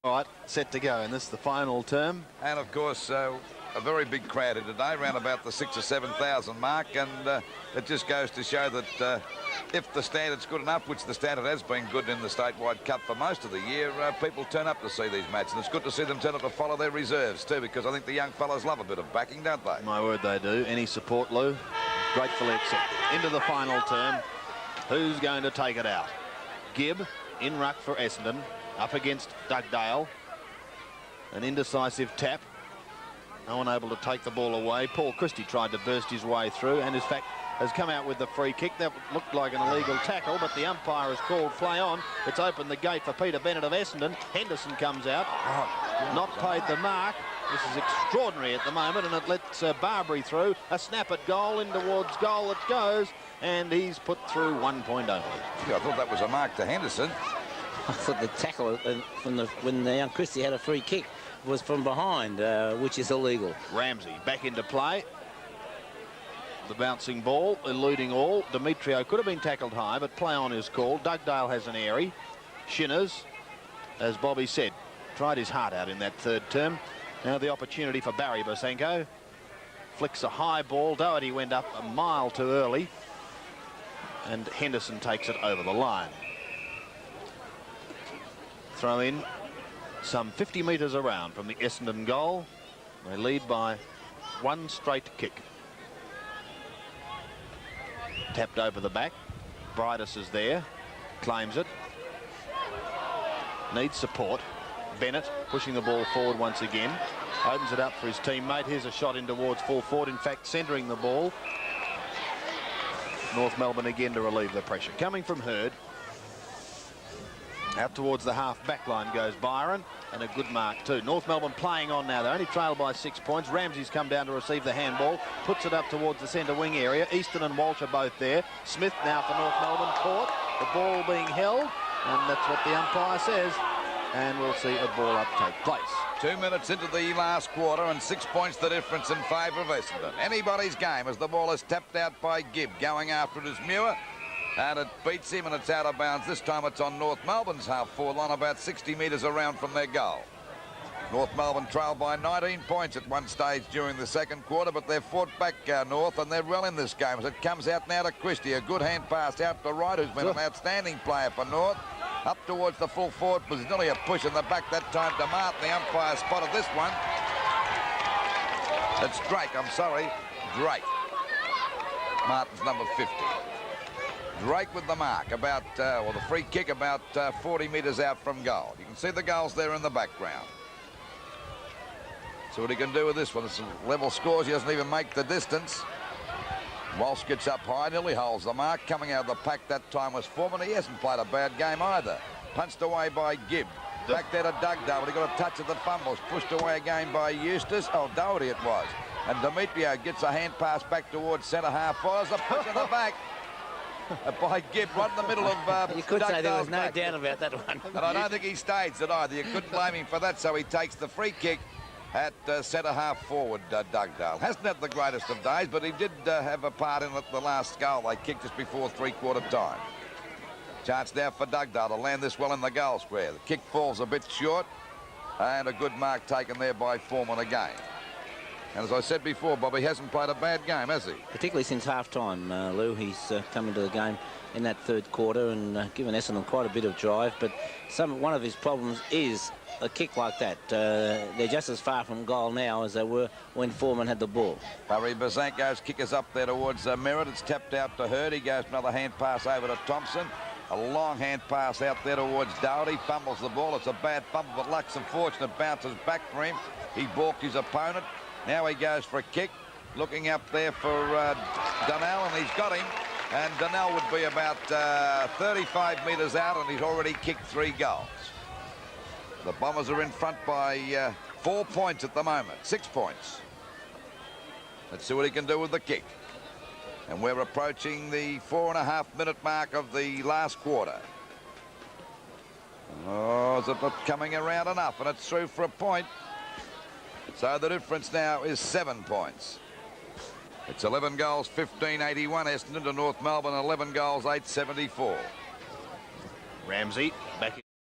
All right, set to go, and this is the final term. And of course, a very big crowd here today, around about the 6,000 or 7,000 mark, and it just goes to show that if the standard's good enough, which the standard has been good in the statewide cup for most of the year, people turn up to see these matches, and it's good to see them turn up to follow their reserves too, because I think the young fellas love a bit of backing, don't they? My word, they do. Any support, Lou, gratefully accepted. Into the final term. Who's going to take it out? Gibb in ruck for Essendon, up against Dugdale. An indecisive tap. No one able to take the ball away. Paul Christie tried to burst his way through, and in fact has come out with the free kick. That looked like an illegal tackle, but the umpire has called play on. It's opened the gate for Peter Bennett of Essendon. Henderson comes out, not paid the mark. This is extraordinary at the moment, and it lets Barbary through. A snap at goal, in towards goal it goes, and he's put through 1 point only. Yeah, I thought that was a mark to Henderson. I thought the tackle when the young Christie had a free kick was from behind, which is illegal. Ramsey back into play. The bouncing ball, eluding all. Demetrio could have been tackled high, but play on is called. Dugdale has an airy. Shinners, as Bobby said, tried his heart out in that third term. Now the opportunity for Barry Bosenko. Flicks a high ball. Doherty went up a mile too early, and Henderson takes it over the line. Throw in some 50 metres around from the Essendon goal. They lead by one straight kick. Tapped over the back. Bridus is there. Claims it. Needs support. Bennett pushing the ball forward once again. Opens it up for his teammate. Here's a shot in towards full forward. In fact, centering the ball. North Melbourne again to relieve the pressure. Coming from Hurd. Out towards the half-back line goes Byron, and a good mark too. North Melbourne playing on now. They're only trailed by 6 points. Ramsey's come down to receive the handball, puts it up towards the centre wing area. Easton and Walsh are both there. Smith now for North Melbourne, caught. The ball being held, and that's what the umpire says. And we'll see a ball up take place. 2 minutes into the last quarter, and 6 points the difference in favour of Essendon. Anybody's game as the ball is tapped out by Gibb. Going after it is Muir. And it beats him, and it's out of bounds. This time it's on North Melbourne's half-forward line, about 60 metres around from their goal. North Melbourne trailed by 19 points at one stage during the second quarter, but they've fought back North, and they're well in this game as it comes out now to Christie. A good hand pass out to right, who's been an outstanding player for North. Up towards the full forward position. Nearly a push in the back that time to Martin. The umpire spotted this one. It's Drake, I'm sorry. Drake. Martin's number 50. Drake with the mark, about, well, the free kick about 40 metres out from goal. You can see the goals there in the background. See what he can do with this one. It's level scores. He doesn't even make the distance. Walsh gets up high, nearly holds the mark. Coming out of the pack that time was Foreman. He hasn't played a bad game either. Punched away by Gibb. Back there to Dugdale, but he got a touch of the fumbles. Pushed away again by Eustace. Oh, Doherty it was. And Demetrio gets a hand pass back towards centre half. Fires a push in the back. By Gibb, right in the middle of you could say there was no back. doubt about that one. And I don't think he staged it either. You couldn't blame him for that, so he takes the free kick at centre half forward, Dugdale. Hasn't had the greatest of days, but he did have a part in it, the last goal they kicked just before three-quarter time. Chance now for Dugdale to land this well in the goal square. The kick falls a bit short, and a good mark taken there by Foreman again. And as I said before, Bobby hasn't played a bad game, has he? Particularly since half-time, Lou. He's come into the game in that third quarter and given Essendon quite a bit of drive. But one of his problems is a kick like that. They're just as far from goal now as they were when Foreman had the ball. Barry Bosenko's kick is up there towards Merritt. It's tapped out to Hurd. He goes another hand pass over to Thompson. A long hand pass out there towards Doherty. Fumbles the ball. It's a bad fumble, but luck's unfortunate. Bounces back for him. He balked his opponent. Now he goes for a kick, looking up there for Donnell, and he's got him. And Donnell would be about 35 metres out, and he's already kicked 3 goals. The Bombers are in front by 4 points at the moment, 6 points. Let's see what he can do with the kick. And we're approaching the 4.5-minute mark of the last quarter. Oh, is it not coming around enough? And it's through for a point. So the difference now is 7 points. It's 11 goals, 15-81. Essendon to North Melbourne, 11 goals, 8-74. Ramsey back in.